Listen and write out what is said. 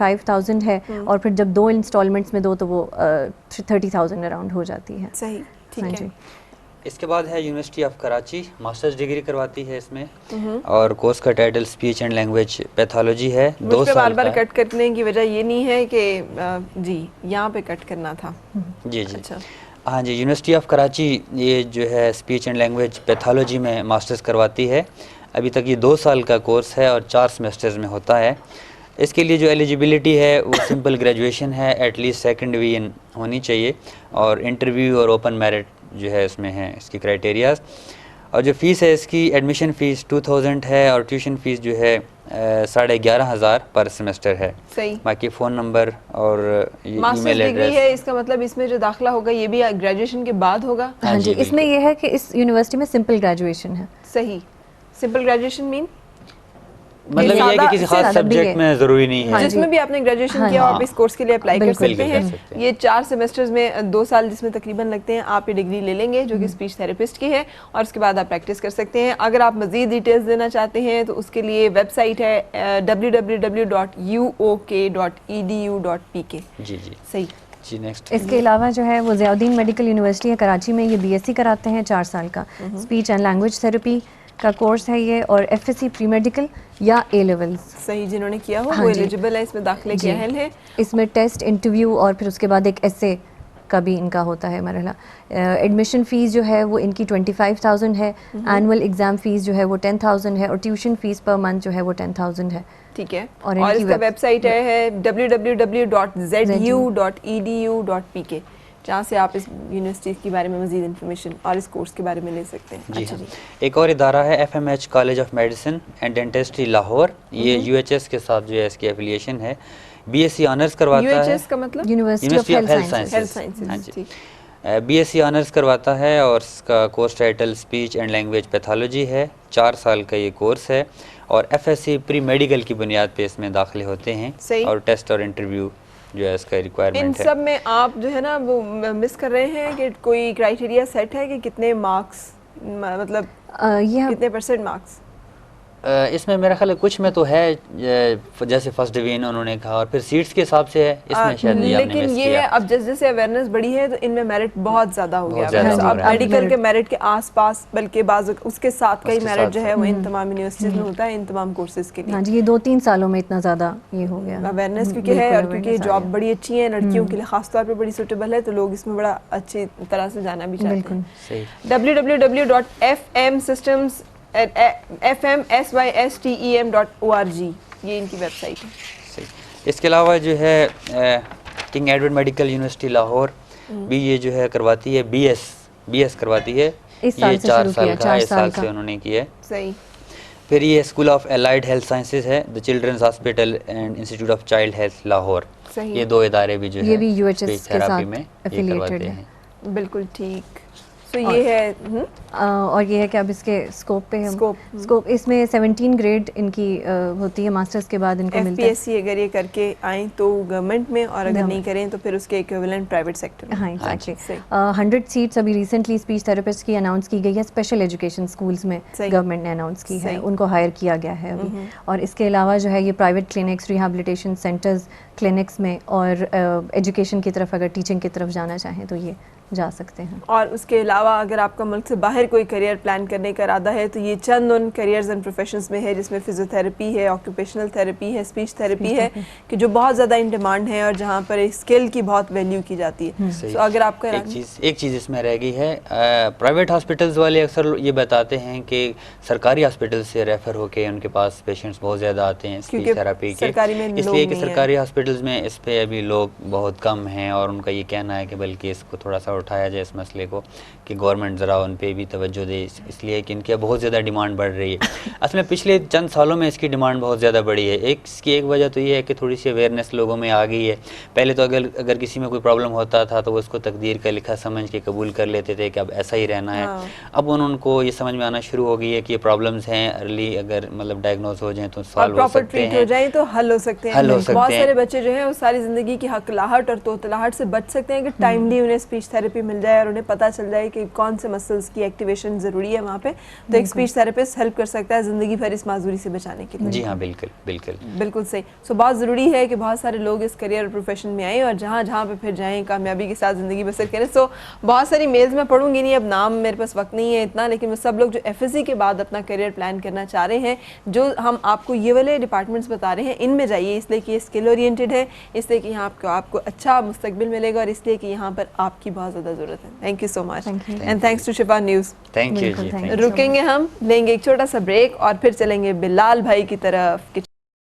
5,000 है, और फिर जब 2 इंस्टॉलमेंट्स में दो तो वो 30,000 अराउंड हो जाती है। सही, ठीक है। इसके बाद है university of Karachi, masters degree करवाती है इसमें, और कोर्स का title speech and language pathology है। 2 साल बार बार कट करने की वजह ये नहीं है कि जी यहाँ पे कट करना था। जी जी, अच्छा, हाँ जी, यूनिवर्सिटी ऑफ कराची ये जो है स्पीच एंड लैंग्वेज पैथोलॉजी में मास्टर्स करवाती है। अभी तक ये 2 साल का कोर्स है और 4 सेमेस्टर्स में होता है। इसके लिए जो एलिजिबिलिटी है वो सिंपल ग्रेजुएशन है, एटलीस्ट 2nd डिवीजन होनी चाहिए, और इंटरव्यू और ओपन मेरिट जो है इसमें है इसकी क्राइटेरियाज। और जो फ़ीस है इसकी एडमिशन फ़ीस 2000 है, और ट्यूशन फ़ीस जो है 11,500 पर सेमेस्टर है। सही। बाकी फ़ोन नंबर और ईमेल एड्रेस है। इसका मतलब इसमें जो दाखिला होगा ये भी ग्रेजुएशन के बाद होगा? हाँ जी, इसमें ये है कि इस यूनिवर्सिटी में सिंपल ग्रेजुएशन है। सही। सिंपल ग्रेजुएशन मीन मतलब ये है कि किसी खास सब्जेक्ट में ज़रूरी नहीं है, जिसमें भी आपने ग्रेजुएशन किया आप इस कोर्स के लिए अप्लाई कर सकते हैं। ये 4 सेमेस्टर्स में 2 साल जिसमें तकरीबन लगते हैं, आप ये डिग्री ले लेंगे जो कि स्पीच थेरेपिस्ट की है, और उसके बाद आप प्रैक्टिस कर सकते हैं। अगर आप मज़ीद डिटेल्स देना चाहते हैं तो उसके लिए वेबसाइट है www.uok.edu.pk। जी जी, सही जी। नेक्स्ट, इसके अलावा जो है वो ज़ियाउद्दीन मेडिकल यूनिवर्सिटी है कराची में, ये BSc कराते हैं 4 साल का। स्पीच एंड लैंग्वेज थेरेपी का कोर्स है ये, और FSc प्री मेडिकल या A लेवल्स। सही, जिन्होंने किया हो वो एलिजिबल है, इसमें दाखिले के अहल है। इसमें टेस्ट, इंटरव्यू और फिर उसके बाद एक एसे का भी इनका होता है मरहला। एडमिशन फ़ीस जो है वो इनकी 25,000 है, एनुअल एग्ज़ाम फ़ीस जो है वो 10,000 है, और ट्यूशन फ़ीस पर मंथ जो है वो 10,000 है। ठीक है। और इसका वेबसाइट है www.zu.edu.pk, जहाँ से आप इस यूनिवर्सिटी के बारे में मज़ीद इन्फॉर्मेशन और इस कोर्स के बारे में ले सकते हैं। जी, अच्छा जी। एक और इदारा है FMH college of medicine and dentistry Lahore, ये UHS के साथ जो है इसकी एफिलिएशन है। BSc ऑनर्स करवाता है। UHS का मतलब यूनिवर्सिटी ऑफ हेल्थ साइंसेस। हाँ जी, BSc ऑनर्स करवाता है, और इसका course title speech and language pathology है। 4 साल का ये कोर्स है, और FSc प्री मेडिकल की बुनियाद पे इसमें दाखिले होते हैं, और टेस्ट और इंटरव्यू जो है इसका रिक्वायरमेंट है। इन सब में आप जो है ना वो मिस कर रहे हैं कि कोई क्राइटेरिया सेट है कि कितने मार्क्स, मतलब कितने % मार्क्स? इसमें मेरा ख्याल है कुछ में तो है, जैसे फर्स्ट डिवीजन उन्होंने कहा, और फिर सीट्स के हिसाब से है, इसमें शायद लेकिन ये है अब जैसे जैसे अवेयरनेस बढ़ी है तो इनमें मेरिट बहुत ज़्यादा हो गया है। अब मेडिकल के मेरिट के आसपास, बल्कि बाज़ उसके साथ कई मेरिट जो है वो इन तमाम यूनिवर्सिटीज़ में होता है, इन तमाम कोर्सेज के लिए। हाँ जी, ये 2-3 सालों में इतना ज़्यादा ये हो गया अवेयरनेस, क्योंकि है, और क्योंकि जॉब बड़ी अच्छी है लड़कियों के लिए, खासतौर पर बड़ी सूटेबल है, तो लोग इसमें बड़ा अच्छी तरह से जाना भी चाहते हैं। www.fmsystem.org ये इनकी वेबसाइट है। सही। इसके अलावा जो है king Edward medical university Lahore भी ये जो है करवाती है, BS करवाती है। ये 4 साल का, इस साल से उन्होंने किया है। सही। फिर ये school of allied health sciences है, the children's hospital and institute of child health Lahore. ये 2 इदारे भी जो है ये भी UHS के साथ में एफिलिएटेड है। बिल्कुल ठीक। तो ये है और ये है कि अब इसके स्कोप पे हम स्कोप इसमें 17 ग्रेड इनकी होती है, मास्टर्स के बाद इनको मिलता है। FPSC अगर ये करके आए तो गवर्नमेंट में, और अगर नहीं करें तो फिर उसके इक्विवेलेंट प्राइवेट सेक्टर में। हाँ, एग्जैक्टली। 100 सीट्स अभी रिसेंटली स्पीच थेरेपिस्ट की अनाउंस की गई है, स्पेशल एजुकेशन स्कूल्स में गवर्नमेंट ने अनाउंस की है, उनको हायर किया गया है अभी। और इसके अलावा जो है ये private clinics, rehabilitation centres, clinics में, और एजुकेशन की तरफ अगर टीचिंग की तरफ जाना चाहें तो ये जा सकते हैं। और उसके अलावा अगर आपका मुल्क से बाहर कोई करियर प्लान करने का इरादा है तो ये चंद उन करियर्स एंड प्रोफेशंस में है जिसमें फिजियोथेरेपी है, ऑक्यूपेशनल थेरेपी है, स्पीच थेरेपी है, कि जो बहुत ज़्यादा इन डिमांड है और जहाँ पर स्किल की बहुत वैल्यू की जाती है। तो अगर आपका एक चीज़ इसमें रह गई है, प्राइवेट हॉस्पिटल्स वाले अक्सर ये बताते हैं कि सरकारी हॉस्पिटल से रेफ़र होके उनके पास पेशेंट्स बहुत ज़्यादा आते हैं स्पीच थेरेपी के, इसलिए कि सरकारी हॉस्पिटल्स में इस पर अभी लोग बहुत कम हैं, और उनका ये कहना है कि बल्कि इसको थोड़ा सा उठाया जाए इस मसले को, कि गवर्नमेंट ज़रा उन पे भी तवज्जो दे, इसलिए कि इनकी बहुत ज़्यादा डिमांड बढ़ रही है। असल में पिछले चंद सालों में इसकी डिमांड बहुत ज़्यादा बढ़ी है। इसकी एक वजह तो ये है कि थोड़ी सी अवेयरनेस लोगों में आ गई है। पहले तो अगर किसी में कोई प्रॉब्लम होता था तो वो उसको तकदीर का लिखा समझ के कबूल कर लेते थे कि अब ऐसा ही रहना है। अब उनको ये समझ में आना शुरू हो गई है कि ये प्रॉब्लम्स हैं, अर्ली अगर मतलब डायग्नोज हो जाए तो सॉल्व हो सकते हैं, हो जाए तो हल हो सकते हैं। बहुत सारे बच्चे जो है वो सारी ज़िंदगी की हकलाहट और तोतलाहट से बच सकते हैं कि टाइमली उन्हें स्पीच थेरेपी थेरेपी मिल जाए और उन्हें पता चल जाए कि कौन से मसल्स की एक्टिवेशन ज़रूरी है वहाँ पे, तो एक स्पीच थेरेपिस्ट हेल्प कर सकता है ज़िंदगी भर इस माजूरी से बचाने के लिए। जी हाँ, बिल्कुल बिल्कुल बिल्कुल सही। सो बहुत ज़रूरी है कि बहुत सारे लोग इस करियर और प्रोफेशन में आएँ और जहाँ जहाँ पे फिर जाएँ, कामयाबी के साथ ज़िंदगी बसर करें। सो बहुत सारी मेल्स मैं पढ़ूंगी नहीं, अब नाम मेरे पास वक्त नहीं है इतना, लेकिन वो सब लोग जो FSC के बाद अपना करियर प्लान करना चाह रहे हैं, जो हम आपको ये वाले डिपार्टमेंट्स बता रहे हैं, इनमें जाइए, इसलिए कि ये स्किल ओरिएंटेड है, इसलिए कि यहाँ आपको अच्छा मुस्तकबिल मिलेगा और इसलिए कि यहाँ पर आपकी बहुत ज़्यादा ज़रूरत है। Thank you so much and thanks to Shifa news. Thank you. रुकेंगे हम, लेंगे एक छोटा सा ब्रेक और फिर चलेंगे बिलाल भाई की तरफ।